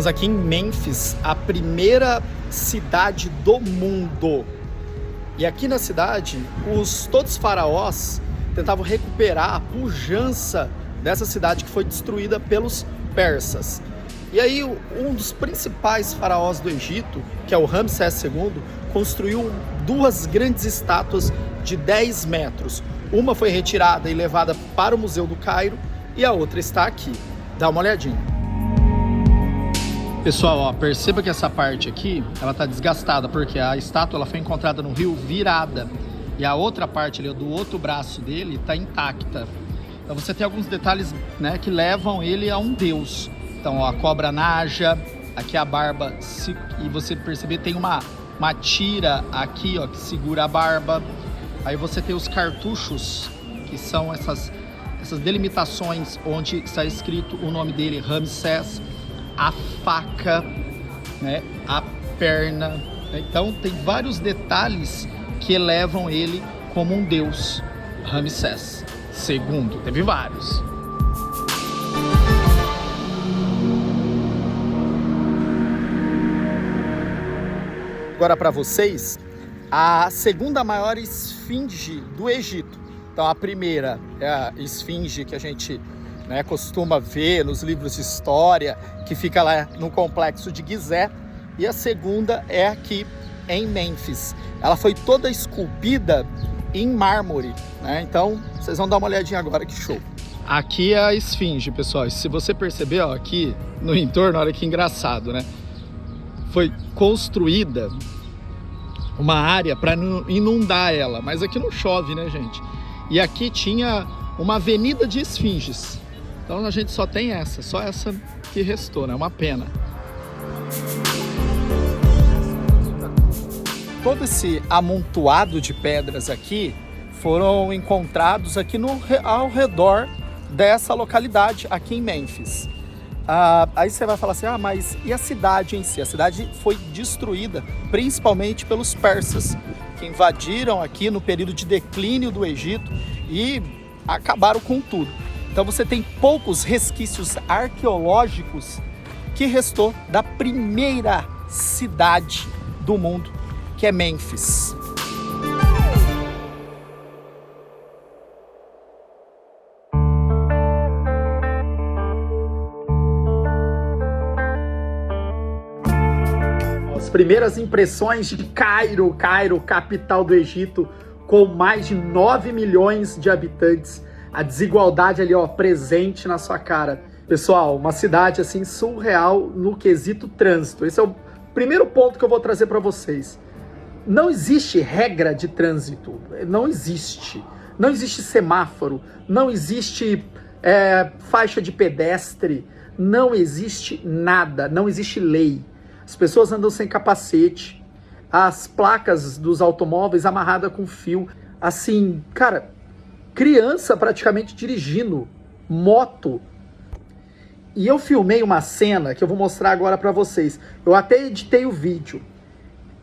Estamos aqui em Mênfis, a primeira cidade do mundo. E aqui na cidade, todos os faraós tentavam recuperar a pujança dessa cidade que foi destruída pelos persas. E aí, um dos principais faraós do Egito, que é o Ramsés II, construiu duas grandes estátuas de 10 metros. Uma foi retirada e levada para o Museu do Cairo e a outra está aqui. Dá uma olhadinha. Pessoal, ó, perceba que essa parte aqui, ela tá desgastada, porque a estátua ela foi encontrada no rio virada. E a outra parte ali, do outro braço dele, tá intacta. Então você tem alguns detalhes, né, que levam ele a um deus. Então, ó, a cobra naja, aqui a barba, e você perceber tem uma tira aqui, ó, que segura a barba. Aí você tem os cartuchos, que são essas delimitações onde está escrito o nome dele, Ramsés. A faca, né, a perna, né? Então tem vários detalhes que elevam ele como um deus. Ramsés II, teve vários. Agora para vocês, a segunda maior esfinge do Egito. Então a primeira é a esfinge que a gente, né, costuma ver nos livros de história, que fica lá no complexo de Gizé, e a segunda é aqui em Mênfis. Ela foi toda esculpida em mármore, né? Então vocês vão dar uma olhadinha agora, que show. Aqui é a esfinge, pessoal. Se você perceber, ó, aqui no entorno, olha que engraçado, né? Foi construída uma área para inundar ela, mas aqui não chove, né, gente? E aqui tinha uma avenida de esfinges. Então a gente só tem só essa que restou, né? Uma pena. Todo esse amontoado de pedras aqui foram encontrados aqui ao redor dessa localidade aqui em Mênfis. Aí você vai falar assim, mas e a cidade em si? A cidade foi destruída principalmente pelos persas, que invadiram aqui no período de declínio do Egito e acabaram com tudo. Então você tem poucos resquícios arqueológicos que restou da primeira cidade do mundo, que é Mênfis. As primeiras impressões de Cairo, capital do Egito, com mais de 9 milhões de habitantes. A desigualdade ali, ó, presente na sua cara. Pessoal, uma cidade assim surreal no quesito trânsito. Esse é o primeiro ponto que eu vou trazer para vocês. Não existe regra de trânsito, não existe. Não existe semáforo, não existe faixa de pedestre, não existe nada, não existe lei. As pessoas andam sem capacete, as placas dos automóveis amarradas com fio. Assim, cara, criança praticamente dirigindo moto. E eu filmei uma cena que eu vou mostrar agora para vocês. Eu até editei o vídeo.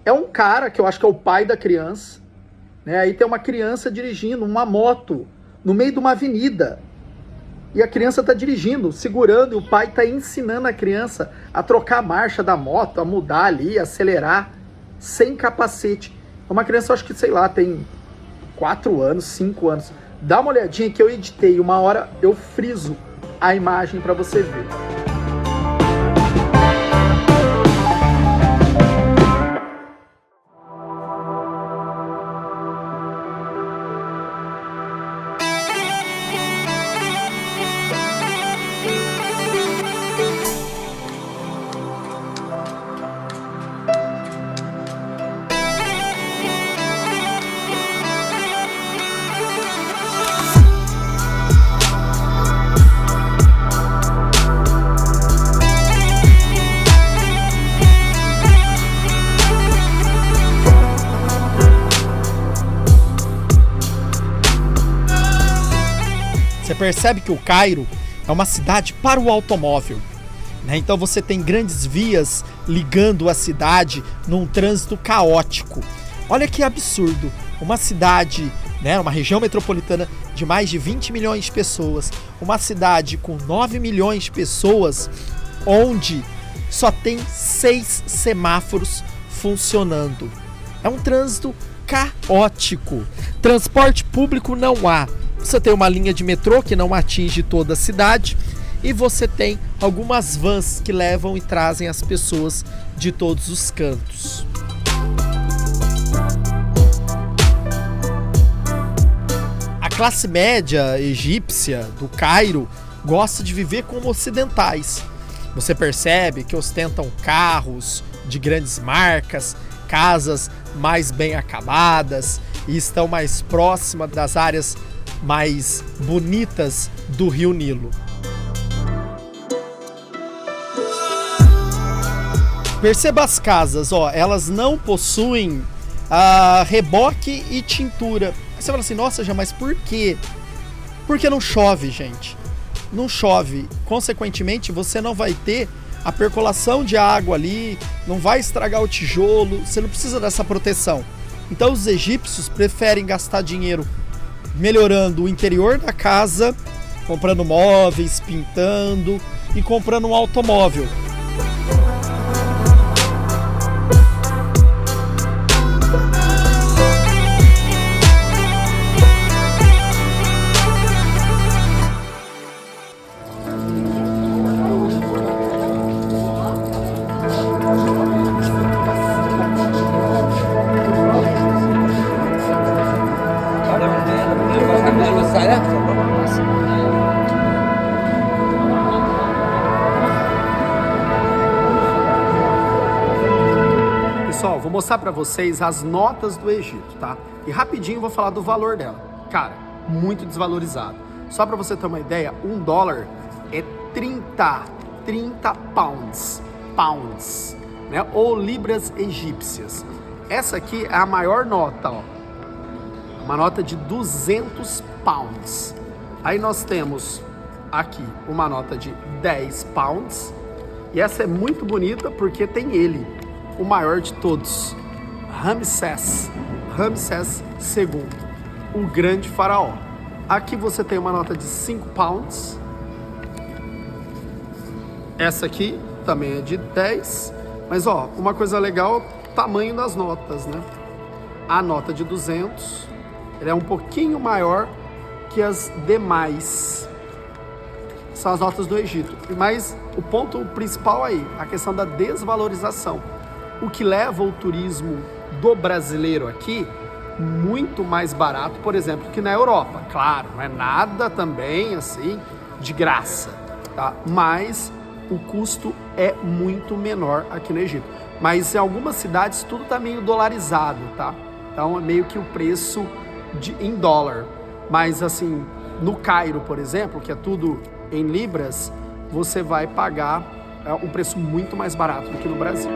É um cara que eu acho que é o pai da criança, né? Aí tem uma criança dirigindo uma moto no meio de uma avenida. E a criança está dirigindo, segurando, e o pai está ensinando a criança a trocar a marcha da moto, a mudar ali, a acelerar, sem capacete. Uma criança, eu acho que, sei lá, tem 4 anos, 5 anos. Dá uma olhadinha que eu editei, uma hora eu friso a imagem para você ver. Você percebe que o Cairo é uma cidade para o automóvel, né? Então você tem grandes vias ligando a cidade num trânsito caótico. Olha que absurdo, uma cidade, né, uma região metropolitana de mais de 20 milhões de pessoas, uma cidade com 9 milhões de pessoas, onde só tem 6 semáforos funcionando. É um trânsito caótico. Transporte público não há. Você tem uma linha de metrô que não atinge toda a cidade e você tem algumas vans que levam e trazem as pessoas de todos os cantos. A classe média egípcia do Cairo gosta de viver como ocidentais. Você percebe que ostentam carros de grandes marcas, casas mais bem acabadas e estão mais próximas das áreas mais bonitas do Rio Nilo. Perceba as casas, ó, elas não possuem reboque e tintura. Aí você fala assim, nossa, já, mas por quê? Porque não chove, gente. Não chove. Consequentemente, você não vai ter a percolação de água ali, não vai estragar o tijolo, você não precisa dessa proteção. Então os egípcios preferem gastar dinheiro melhorando o interior da casa, comprando móveis, pintando e comprando um automóvel. Pessoal, vou mostrar pra vocês as notas do Egito, tá? E rapidinho vou falar do valor dela. Cara, muito desvalorizado. Só pra você ter uma ideia, $1 é 30 pounds, né? Ou libras egípcias. Essa aqui é a maior nota, ó. Uma nota de 200 pounds. Aí nós temos aqui uma nota de 10 pounds. E essa é muito bonita porque tem ele, o maior de todos, Ramsés II, o grande faraó. Aqui você tem uma nota de 5 pounds. Essa aqui também é de 10. Mas ó, uma coisa legal, o tamanho das notas, né? A nota de 200, ela é um pouquinho maior que as demais. São as notas do Egito. Mas o ponto principal aí, a questão da desvalorização. O que leva o turismo do brasileiro aqui muito mais barato, por exemplo, que na Europa. Claro, não é nada também assim de graça, tá? Mas o custo é muito menor aqui no Egito. Mas em algumas cidades tudo tá meio dolarizado, tá? Então é meio que o preço em dólar. Mas assim, no Cairo, por exemplo, que é tudo em libras, você vai pagar um preço muito mais barato do que no Brasil.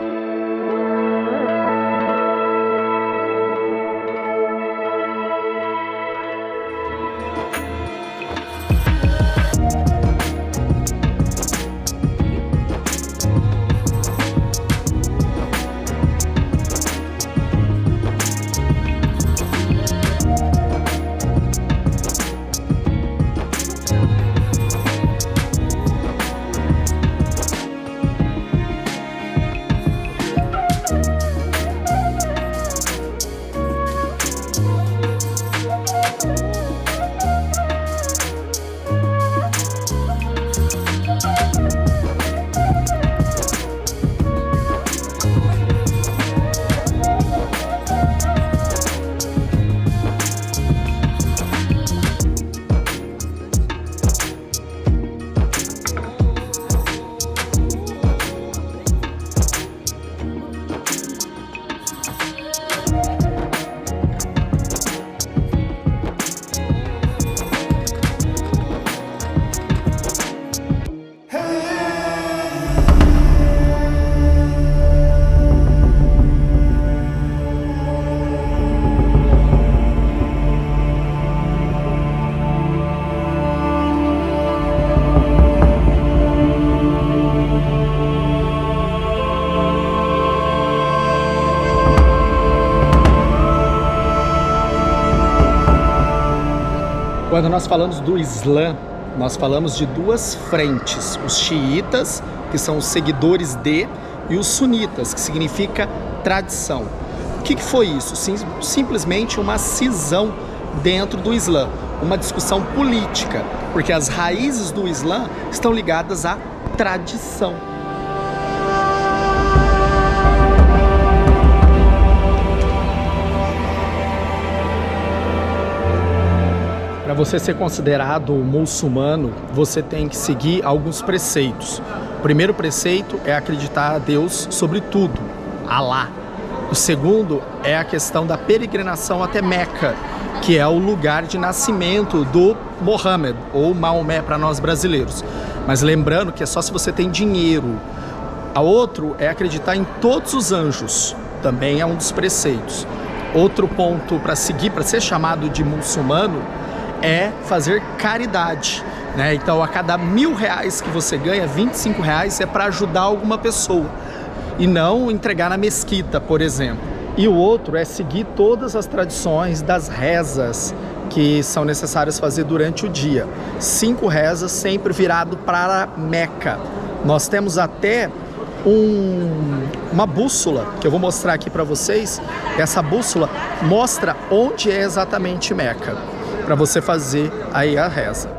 Quando nós falamos do Islã nós falamos de duas frentes, os xiitas, que são os seguidores de, e os sunitas, que significa tradição. O que foi isso? Simplesmente uma cisão dentro do Islã, uma discussão política, porque as raízes do Islã estão ligadas à tradição. Para você ser considerado muçulmano, você tem que seguir alguns preceitos. O primeiro preceito é acreditar a Deus sobre tudo, Alá. O segundo é a questão da peregrinação até Meca, que é o lugar de nascimento do Mohammed, ou Maomé para nós brasileiros. Mas lembrando que é só se você tem dinheiro. A outro é acreditar em todos os anjos, também é um dos preceitos. Outro ponto para seguir, para ser chamado de muçulmano, é fazer caridade, né? Então, a cada R$1.000 que você ganha, R$25 é para ajudar alguma pessoa e não entregar na mesquita, por exemplo. E o outro é seguir todas as tradições das rezas que são necessárias fazer durante o dia. 5 rezas sempre virado para Meca. Nós temos até uma bússola que eu vou mostrar aqui para vocês. Essa bússola mostra onde é exatamente Meca, para você fazer aí a reza.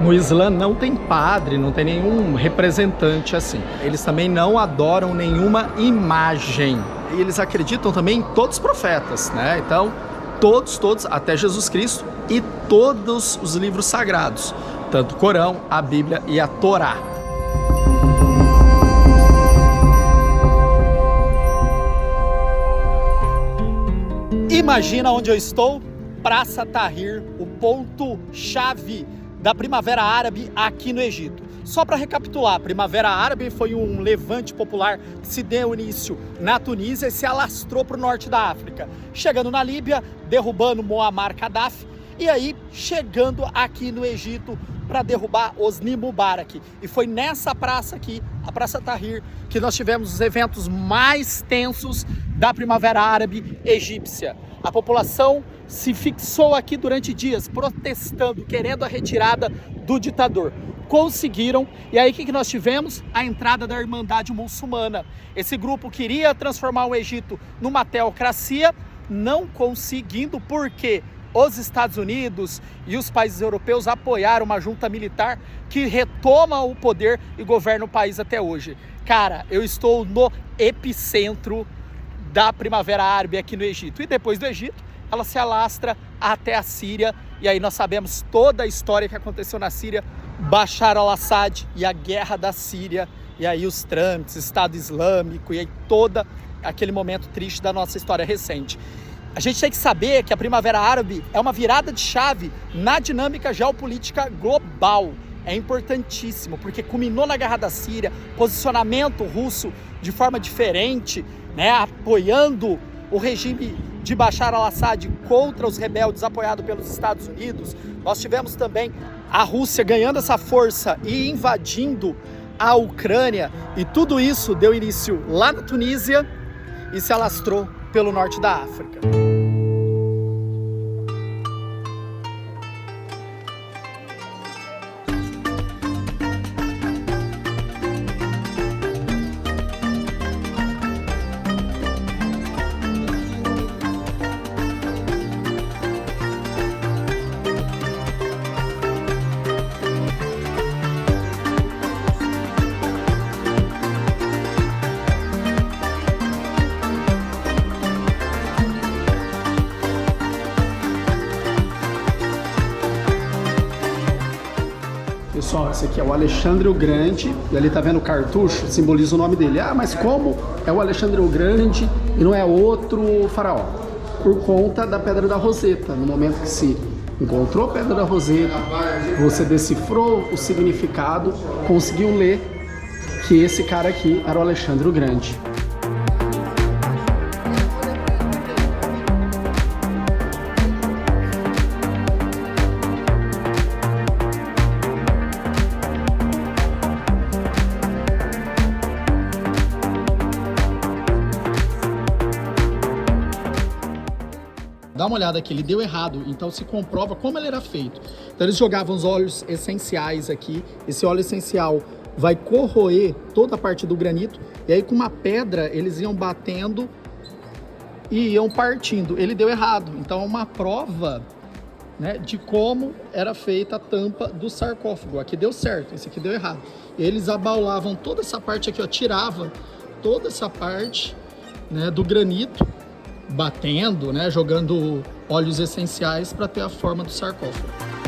No Islã não tem padre, não tem nenhum representante assim. Eles também não adoram nenhuma imagem. E eles acreditam também em todos os profetas, né? Então, todos, até Jesus Cristo e todos os livros sagrados. Tanto o Corão, a Bíblia e a Torá. Imagina onde eu estou? Praça Tahrir, o ponto-chave da Primavera Árabe aqui no Egito. Só para recapitular, a Primavera Árabe foi um levante popular que se deu início na Tunísia e se alastrou para o norte da África, chegando na Líbia, derrubando Muammar Gaddafi e aí chegando aqui no Egito para derrubar Hosni Mubarak. E foi nessa praça aqui, a Praça Tahrir, que nós tivemos os eventos mais tensos da Primavera Árabe egípcia. A população se fixou aqui durante dias, protestando, querendo a retirada do ditador. Conseguiram, e aí o que nós tivemos? A entrada da Irmandade Muçulmana. Esse grupo queria transformar o Egito numa teocracia, não conseguindo, porque os Estados Unidos e os países europeus apoiaram uma junta militar que retoma o poder e governa o país até hoje. Cara, eu estou no epicentro da Primavera Árabe aqui no Egito. E depois do Egito, ela se alastra até a Síria. E aí nós sabemos toda a história que aconteceu na Síria, Bashar al-Assad e a guerra da Síria. E aí os trâmites, Estado Islâmico e aí todo aquele momento triste da nossa história recente. A gente tem que saber que a Primavera Árabe é uma virada de chave na dinâmica geopolítica global. É importantíssimo, porque culminou na guerra da Síria, posicionamento russo de forma diferente, né, apoiando o regime de Bashar al-Assad contra os rebeldes apoiado pelos Estados Unidos. Nós tivemos também a Rússia ganhando essa força e invadindo a Ucrânia, e tudo isso deu início lá na Tunísia e se alastrou pelo norte da África. Pessoal, esse aqui é o Alexandre o Grande, e ali tá vendo o cartucho, simboliza o nome dele. Ah, mas como é o Alexandre o Grande e não é outro faraó? Por conta da Pedra da Roseta. No momento que se encontrou a Pedra da Roseta, você decifrou o significado, conseguiu ler, que esse cara aqui era o Alexandre o Grande. Dá uma olhada aqui, ele deu errado, então se comprova como ele era feito. Então eles jogavam os óleos essenciais aqui, esse óleo essencial vai corroer toda a parte do granito, e aí com uma pedra eles iam batendo e iam partindo. Ele deu errado, então é uma prova, né, de como era feita a tampa do sarcófago. Aqui deu certo, esse aqui deu errado. Eles abaulavam toda essa parte aqui, ó, tirava toda essa parte, né, do granito, batendo, né, jogando óleos essenciais para ter a forma do sarcófago.